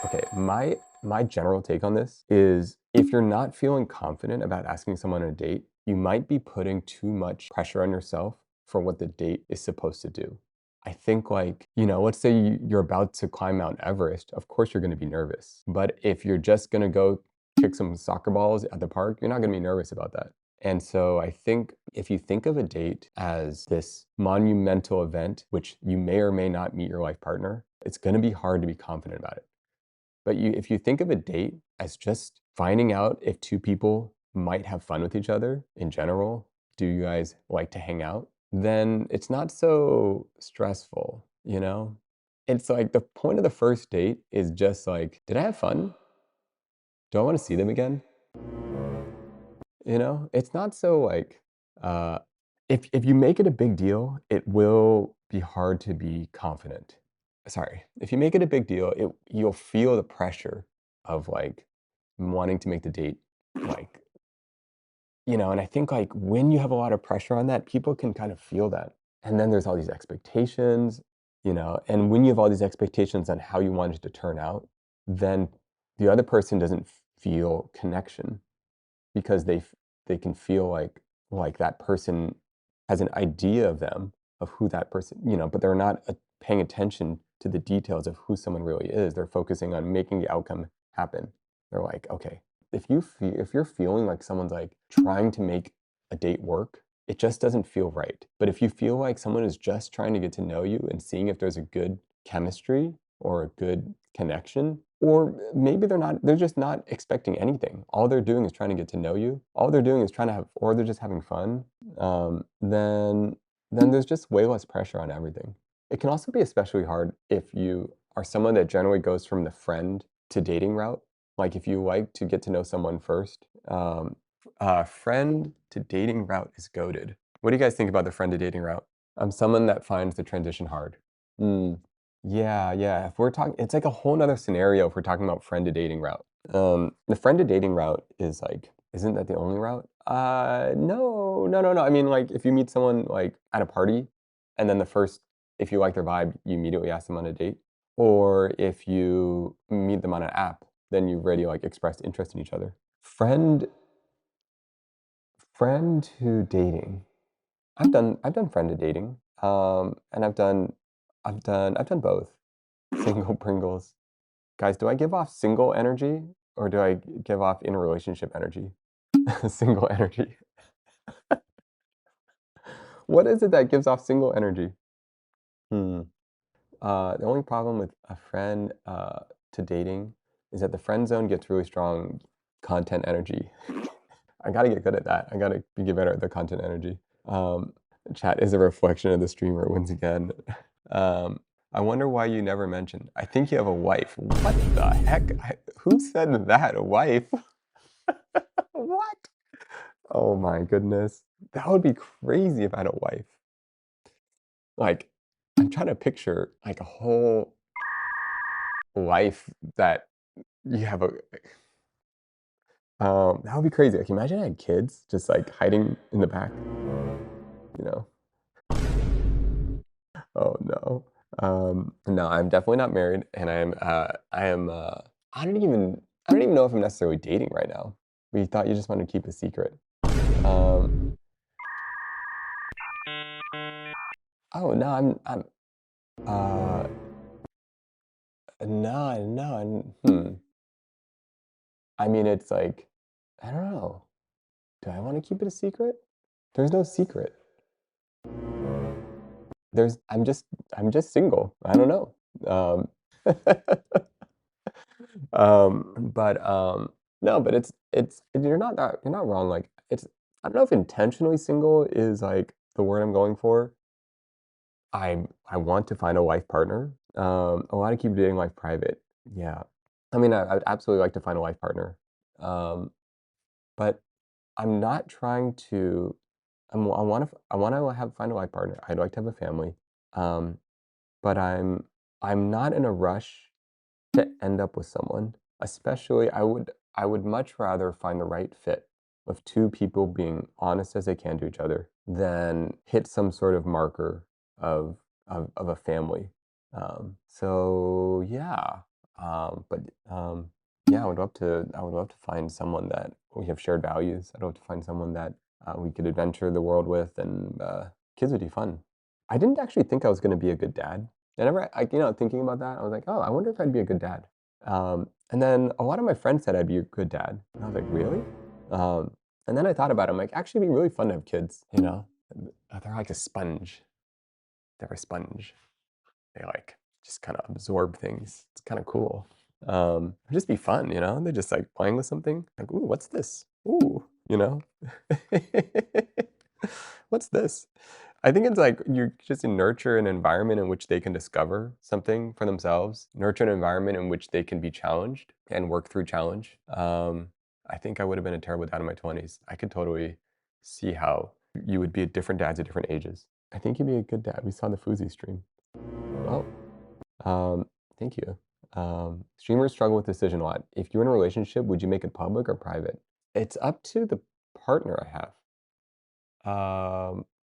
Okay, my general take on this is if you're not feeling confident about asking someone on a date, you might be putting too much pressure on yourself for what the date is supposed to do. I think like, let's say you're about to climb Mount Everest, of course you're gonna be nervous. But if you're just gonna go kick some soccer balls at the park, you're not gonna be nervous about that. And so I think if you think of a date as this monumental event, which you may or may not meet your life partner, it's gonna be hard to be confident about it. But if you think of a date as just finding out if two people might have fun with each other in general, do you guys like to hang out? Then it's not so stressful, you know? It's like the point of the first date is just like, did I have fun? Do I want to see them again? It's not so like, uh, if you make it a big deal, it will be hard to be confident. Sorry, if you make it a big deal, you'll feel the pressure of like wanting to make the date like, and I think like when you have a lot of pressure on that, people can kind of feel that. And then there's all these expectations, and when you have all these expectations on how you want it to turn out, then the other person doesn't feel connection because they can feel like that person has an idea of them, of who that person, but they're not paying attention to the details of who someone really is. They're focusing on making the outcome happen. They're like, okay, if you're feeling like someone's like trying to make a date work, it just doesn't feel right. But if you feel like someone is just trying to get to know you and seeing if there's a good chemistry or a good connection, or maybe they're just not expecting anything. All they're doing is trying to get to know you. All they're doing is trying to have, or they're just having fun. Then there's just way less pressure on everything. It can also be especially hard if you are someone that generally goes from the friend to dating route. Like if you like to get to know someone first, friend to dating route is goated. What do you guys think about the friend to dating route? I'm someone that finds the transition hard. Mm. Yeah, yeah. If we're talking, it's like a whole nother scenario if we're talking about friend to dating route. The friend to dating route is like, isn't that the only route? No, no, no, no. I mean, like if you meet someone like at a party, and then if you like their vibe, you immediately ask them on a date. Or if you meet them on an app, then you've already like expressed interest in each other. Friend, friend to dating. I've done friend to dating. And I've done both. Single Pringles. Guys, do I give off single energy or do I give off in relationship energy? Single energy. What is it that gives off single energy? Hmm. The only problem with a friend to dating is that the friend zone gets really strong content energy. I gotta get good at that. I gotta get better at the content energy. Um, Chat is a reflection of the streamer once again. Um, I wonder why you never mentioned. I think you have a wife. What the heck? Who said that? A wife? What? Oh my goodness. That would be crazy if I had a wife. Like, I'm trying to picture like a whole life that you have that would be crazy. Like, imagine I had kids just like hiding in the back, you know? Oh no. No, I'm definitely not married, and I don't even know if I'm necessarily dating right now. We thought you just wanted to keep a secret. Um, oh no, uh, no, no, I mean, it's like, I don't know. Do I want to keep it a secret? There's no secret. There's, I'm just single. I don't know. No, but you're not wrong. Like I don't know if intentionally single is like the word I'm going for. I want to find a life partner. I want to keep dating life private. Yeah, I mean I'd absolutely like to find a life partner. But I'm not trying to. I want to find a life partner. I'd like to have a family. Um, but I'm not in a rush to end up with someone. Especially, I would much rather find the right fit with two people being honest as they can to each other than hit some sort of marker of of a family. So yeah, but yeah, I would love to find someone that we have shared values. I'd love to find someone that we could adventure the world with, and kids would be fun. I didn't actually think I was going to be a good dad. Thinking about that, I was like, oh, I wonder if I'd be a good dad. And then a lot of my friends said I'd be a good dad. And I was like, really? Um, and then I thought about it. I'm like, actually, it'd be really fun to have kids, you know? They're like a sponge. They're a sponge. They like just kind of absorb things. It's kind of cool. It'd just be fun, you know? They're just like playing with something. Like, ooh, what's this? Ooh, you know? What's this? I think it's like you just nurture an environment in which they can discover something for themselves, nurture an environment in which they can be challenged and work through challenge. I think I would have been a terrible dad in my 20s. I could totally see how you would be a different dads at different ages. I think you'd be a good dad. We saw the Fuslie stream. Well, um, thank you. Streamers struggle with decision a lot. If you're in a relationship, would you make it public or private? It's up to the partner I have.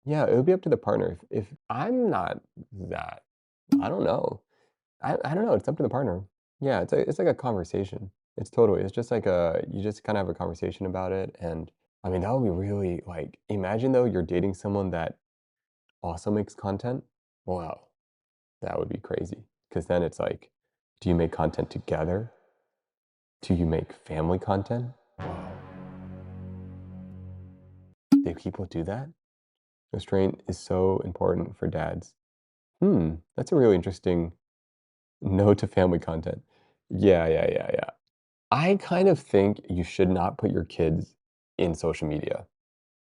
Yeah, it would be up to the partner. If I'm not that, I don't know. I don't know. It's up to the partner. Yeah, it's like a conversation. It's just like you just kind of have a conversation about it, and I mean that would be really like imagine though you're dating someone that also makes content. Wow, that would be crazy. Because then it's like, do you make content together? Do you make family content? Wow, do people do that? Restraint is so important for dads. That's a really interesting no to family content. Yeah. I kind of think you should not put your kids in social media.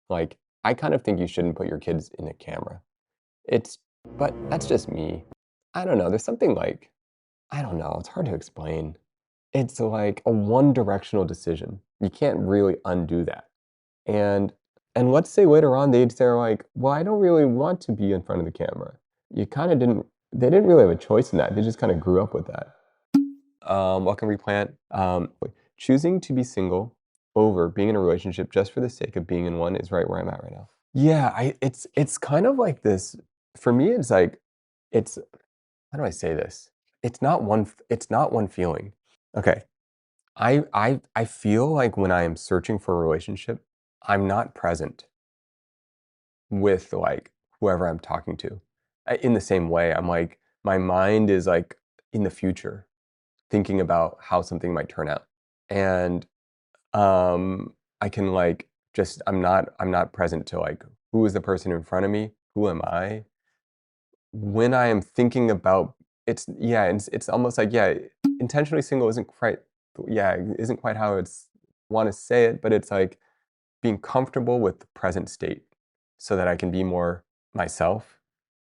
Like, I kind of think you shouldn't put your kids in a camera. It's but that's just me. I don't know, there's something like I don't know, it's hard to explain. It's like a one-directional decision. You can't really undo that. And and let's say later on they're like, "Well, I don't really want to be in front of the camera." You kinda didn't they didn't really have a choice in that, they just kinda grew up with that. What can we plant? Choosing to be single over being in a relationship just for the sake of being in one is right where I'm at right now. Yeah, it's kind of like this for me, it's like it's how do I say this? It's not one feeling. Okay. I feel like when I am searching for a relationship, I'm not present with, like, whoever I'm talking to. In the same way, I'm like my mind is, like, in the future, thinking about how something might turn out. And, I can, like, just I'm not present to, like, who is the person in front of me? Who am I? When I am thinking about it's almost like, yeah, intentionally single isn't quite how it's wanna say it, but it's like being comfortable with the present state so that I can be more myself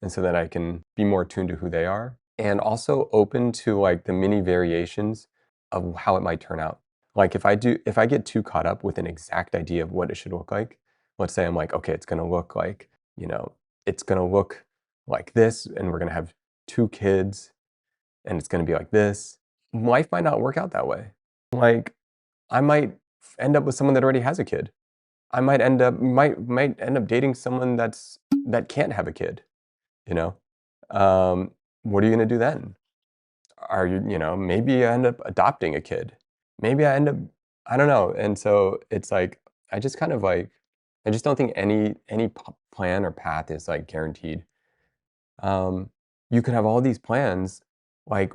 and so that I can be more attuned to who they are, and also open to, like, the many variations of how it might turn out. Like, if I get too caught up with an exact idea of what it should look like, let's say I'm like, "Okay, it's gonna look like, you know, it's gonna look like this, and we're gonna have 2 kids, and it's gonna be like this." Life might not work out that way. Like, I might end up with someone that already has a kid. I might end up dating someone that can't have a kid, you know? What are you gonna do then? Maybe I end up adopting a kid. Maybe I don't know. And so it's like, I just kind of like, I just don't think any plan or path is like guaranteed. Um, you could have all these plans, like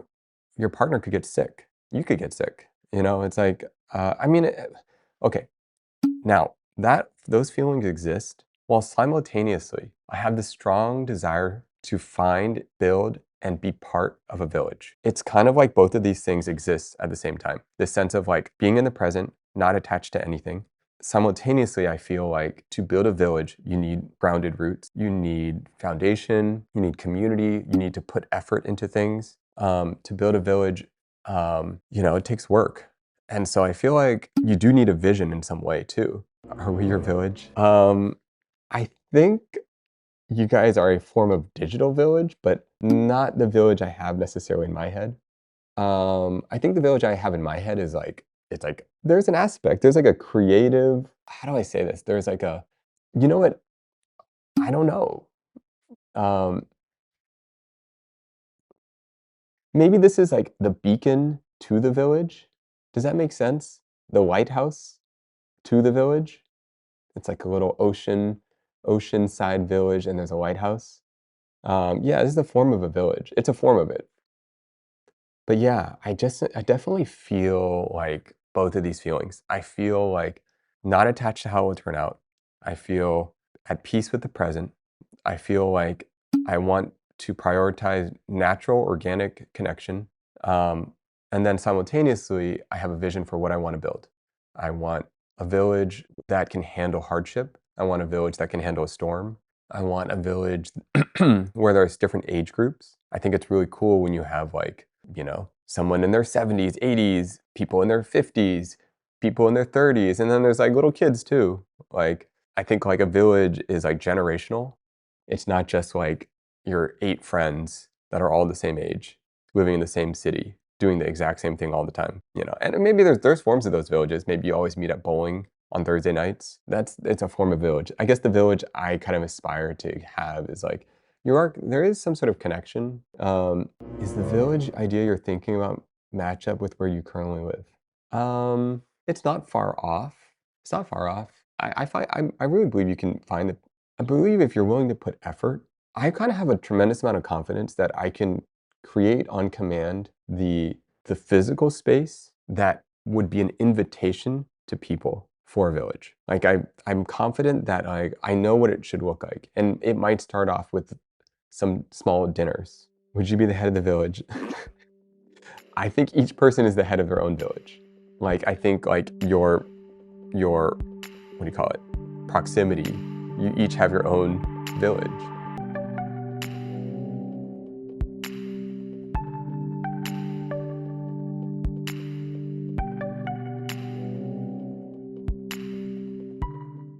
your partner could get sick. You could get sick. You know, it's like, okay, now, that those feelings exist, while simultaneously, I have this strong desire to find, build, and be part of a village. It's kind of like both of these things exist at the same time. This sense of like being in the present, not attached to anything. Simultaneously, I feel like to build a village, you need grounded roots, you need foundation, you need community, you need to put effort into things. To build a village, it takes work. And so I feel like you do need a vision in some way too. Are we your village? I think you guys are a form of digital village, but not the village I have necessarily in my head. I think the village I have in my head is like, it's like, there's an aspect, there's like a creative, how do I say this? There's like a, you know what? I don't know. Um, Maybe this is like the beacon to the village. Does that make sense? The White House to the village. It's like a little oceanside village, and there's a White House. Yeah, this is a form of a village. It's a form of it. But yeah, I definitely feel like both of these feelings. I feel like not attached to how it will turn out. I feel at peace with the present. I feel like I want to prioritize natural, organic connection. Um, and then simultaneously, I have a vision for what I want to build. I want a village that can handle hardship. I want a village that can handle a storm. I want a village where there's different age groups. I think it's really cool when you have like, someone in their 70s, 80s, people in their 50s, people in their 30s, and then there's like little kids too. Like, I think like a village is like generational. It's not just like your 8 friends that are all the same age, living in the same city, doing the exact same thing all the time. And maybe there's forms of those villages. Maybe you always meet at bowling on Thursday nights. It's a form of village. I guess the village I kind of aspire to have is like there is some sort of connection. Is the village idea you're thinking about match up with where you currently live? It's not far off. It's not far off. I really believe you can find it. I believe if you're willing to put effort, I kind of have a tremendous amount of confidence that I can create on command the physical space that would be an invitation to people for a village. Like I'm confident that I know what it should look like. And it might start off with some small dinners. Would you be the head of the village? I think each person is the head of their own village. Like I think like your what do you call it? Proximity. You each have your own village.